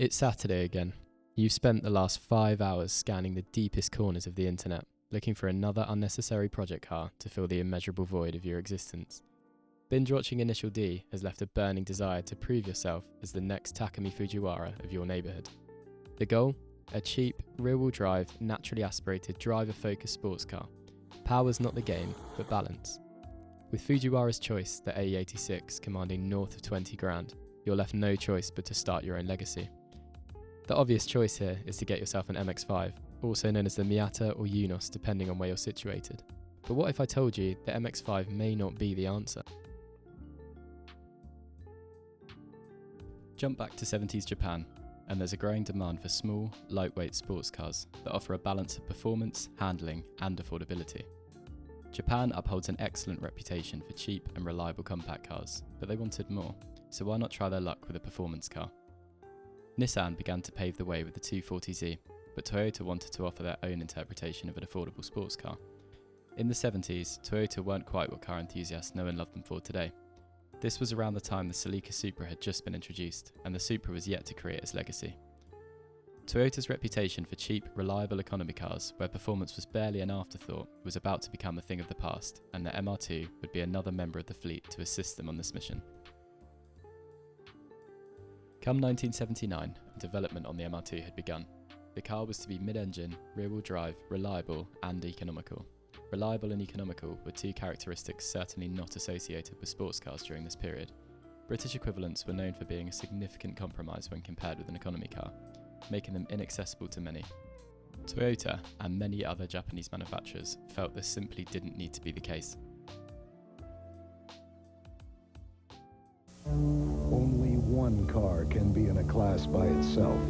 It's Saturday again. You've spent the last 5 hours scanning the deepest corners of the internet, looking for another unnecessary project car to fill the immeasurable void of your existence. Binge-watching Initial D has left a burning desire to prove yourself as the next Takumi Fujiwara of your neighbourhood. The goal? A cheap, rear-wheel drive, naturally aspirated, driver-focused sports car. Power's not the game, but balance. With Fujiwara's choice, the AE86, commanding north of 20 grand, you're left no choice but to start your own legacy. The obvious choice here is to get yourself an MX-5, also known as the Miata or Unos depending on where you're situated. But what if I told you the MX-5 may not be the answer? Jump back to 70s Japan, and there's a growing demand for small, lightweight sports cars that offer a balance of performance, handling, and affordability. Japan upholds an excellent reputation for cheap and reliable compact cars, but they wanted more, so why not try their luck with a performance car? Nissan began to pave the way with the 240Z, but Toyota wanted to offer their own interpretation of an affordable sports car. In the 70s, Toyota weren't quite what car enthusiasts know and love them for today. This was around the time the Celica Supra had just been introduced, and the Supra was yet to create its legacy. Toyota's reputation for cheap, reliable economy cars, where performance was barely an afterthought, was about to become a thing of the past, and the MR2 would be another member of the fleet to assist them on this mission. Come 1979, development on the MR2 had begun. The car was to be mid-engine, rear-wheel drive, reliable, and economical. Reliable and economical were two characteristics certainly not associated with sports cars during this period. British equivalents were known for being a significant compromise when compared with an economy car, making them inaccessible to many. Toyota and many other Japanese manufacturers felt this simply didn't need to be the case. Only one car can be in a class by itself.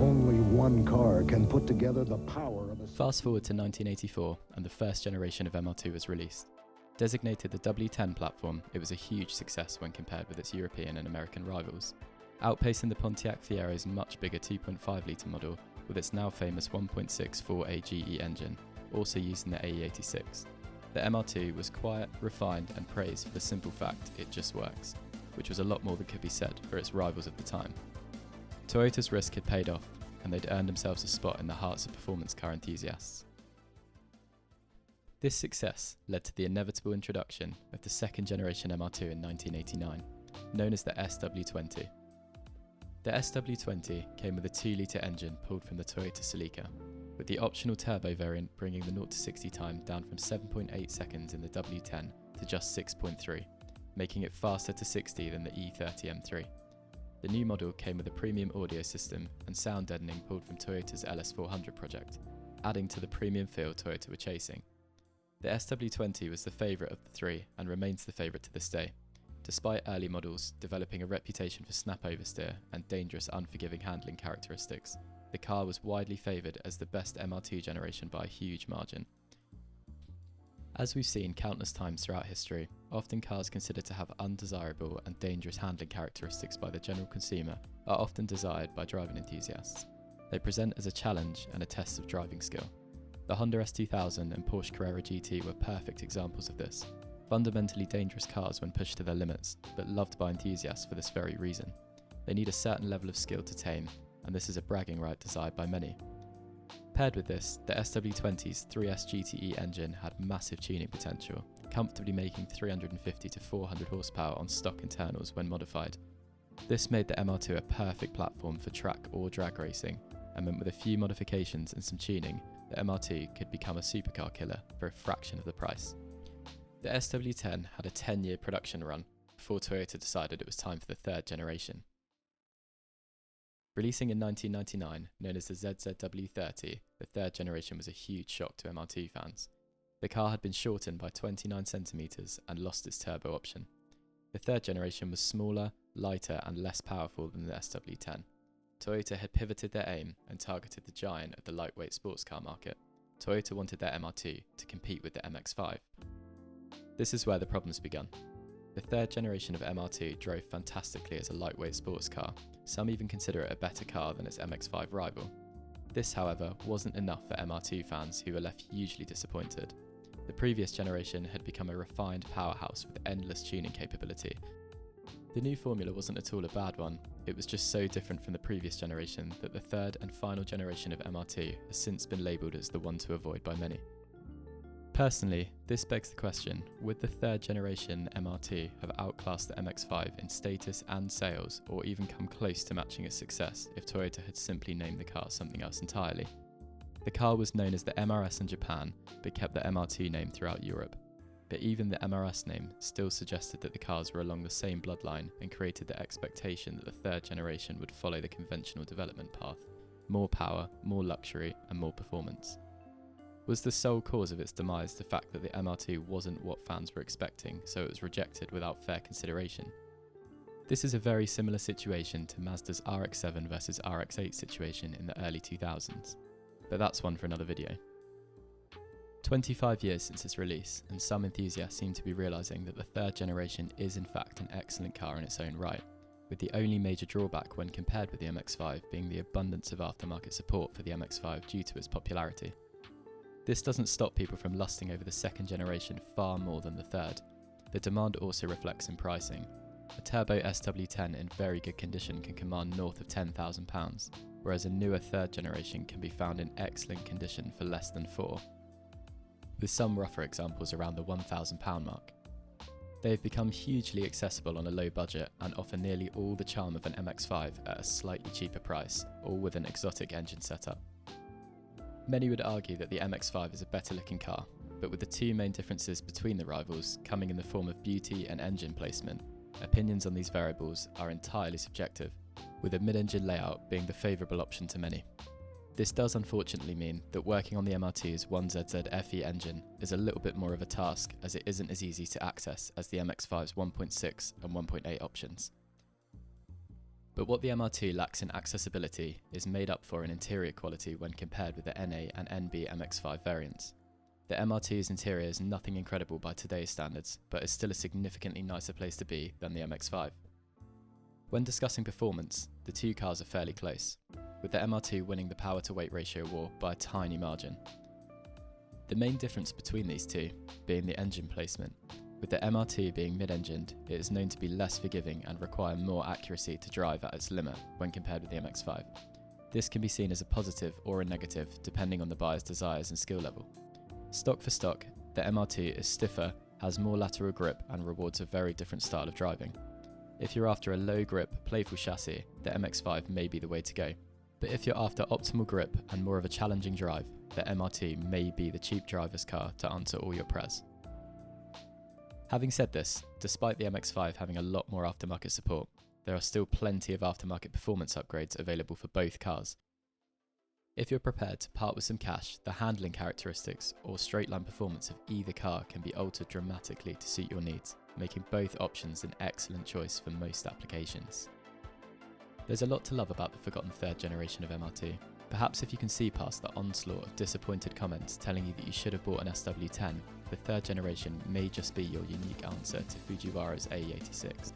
Only one car can put together the power of a... Fast forward to 1984 and the first generation of MR2 was released. Designated the W10 platform, it was a huge success when compared with its European and American rivals, outpacing the Pontiac Fiero's much bigger 2.5-litre model with its now famous 1.64 AGE engine, also used in the AE86. The MR2 was quiet, refined and praised for the simple fact it just works, which was a lot more than could be said for its rivals of the time. Toyota's risk had paid off, and they'd earned themselves a spot in the hearts of performance car enthusiasts. This success led to the inevitable introduction of the second generation MR2 in 1989, known as the SW20. The SW20 came with a 2-litre engine pulled from the Toyota Celica, with the optional turbo variant bringing the 0-60 time down from 7.8 seconds in the W10 to just 6.3, making it faster to 60 than the E30 M3. The new model came with a premium audio system and sound deadening pulled from Toyota's LS400 project, adding to the premium feel Toyota were chasing. The SW20 was the favourite of the three and remains the favourite to this day, despite early models developing a reputation for snap oversteer and dangerous unforgiving handling characteristics. The car was widely favoured as the best MR2 generation by a huge margin. As we've seen countless times throughout history, often cars considered to have undesirable and dangerous handling characteristics by the general consumer are often desired by driving enthusiasts. They present as a challenge and a test of driving skill. The Honda S2000 and Porsche Carrera GT were perfect examples of this. Fundamentally dangerous cars when pushed to their limits, but loved by enthusiasts for this very reason. They need a certain level of skill to tame, and this is a bragging right desired by many. Paired with this, the SW20's 3S GTE engine had massive tuning potential, comfortably making 350 to 400 horsepower on stock internals when modified. This made the MR2 a perfect platform for track or drag racing, and meant with a few modifications and some tuning, the MR2 could become a supercar killer for a fraction of the price. The SW10 had a 10-year production run before Toyota decided it was time for the third generation. Releasing in 1999, known as the ZZW30, the third generation was a huge shock to MR2 fans. The car had been shortened by 29 cm and lost its turbo option. The third generation was smaller, lighter and less powerful than the SW10. Toyota had pivoted their aim and targeted the giant of the lightweight sports car market. Toyota wanted their MR2 to compete with the MX-5. This is where the problems begun. The third generation of MR2 drove fantastically as a lightweight sports car. Some even consider it a better car than its MX-5 rival. This, however, wasn't enough for MR2 fans who were left hugely disappointed. The previous generation had become a refined powerhouse with endless tuning capability. The new formula wasn't at all a bad one, it was just so different from the previous generation that the third and final generation of MR2 has since been labelled as the one to avoid by many. Personally, this begs the question, would the third generation MR2 have outclassed the MX-5 in status and sales, or even come close to matching its success if Toyota had simply named the car something else entirely? The car was known as the MRS in Japan, but kept the MR2 name throughout Europe. But even the MRS name still suggested that the cars were along the same bloodline and created the expectation that the third generation would follow the conventional development path: more power, more luxury, and more performance. Was the sole cause of its demise the fact that the MR2 wasn't what fans were expecting, so it was rejected without fair consideration? This is a very similar situation to Mazda's RX-7 versus RX-8 situation in the early 2000s, but that's one for another video. 25 years since its release, and some enthusiasts seem to be realising that the third generation is in fact an excellent car in its own right, with the only major drawback when compared with the MX-5 being the abundance of aftermarket support for the MX-5 due to its popularity. This doesn't stop people from lusting over the second generation far more than the third. The demand also reflects in pricing. A turbo SW10 in very good condition can command north of £10,000, whereas a newer third generation can be found in excellent condition for less than £4,000, with some rougher examples around the £1,000 mark. They have become hugely accessible on a low budget and offer nearly all the charm of an MX-5 at a slightly cheaper price, all with an exotic engine setup. Many would argue that the MX-5 is a better looking car, but with the two main differences between the rivals coming in the form of beauty and engine placement, opinions on these variables are entirely subjective, with a mid-engine layout being the favourable option to many. This does unfortunately mean that working on the MR2's 1ZZFE engine is a little bit more of a task, as it isn't as easy to access as the MX-5's 1.6 and 1.8 options. But what the MR2 lacks in accessibility is made up for in interior quality when compared with the NA and NB MX-5 variants. The MR2's interior is nothing incredible by today's standards, but is still a significantly nicer place to be than the MX-5. When discussing performance, the two cars are fairly close, with the MR2 winning the power-to-weight ratio war by a tiny margin. The main difference between these two being the engine placement. With the MR2 being mid-engined, it is known to be less forgiving and require more accuracy to drive at its limit when compared with the MX-5. This can be seen as a positive or a negative depending on the buyer's desires and skill level. Stock for stock, the MR2 is stiffer, has more lateral grip and rewards a very different style of driving. If you're after a low grip, playful chassis, the MX-5 may be the way to go. But if you're after optimal grip and more of a challenging drive, the MR2 may be the cheap driver's car to answer all your prayers. Having said this, despite the MX-5 having a lot more aftermarket support, there are still plenty of aftermarket performance upgrades available for both cars. If you're prepared to part with some cash, the handling characteristics or straight line performance of either car can be altered dramatically to suit your needs, making both options an excellent choice for most applications. There's a lot to love about the forgotten third generation of MR2. Perhaps if you can see past the onslaught of disappointed comments telling you that you should have bought an SW10, the third generation may just be your unique answer to Fujiwara's AE86.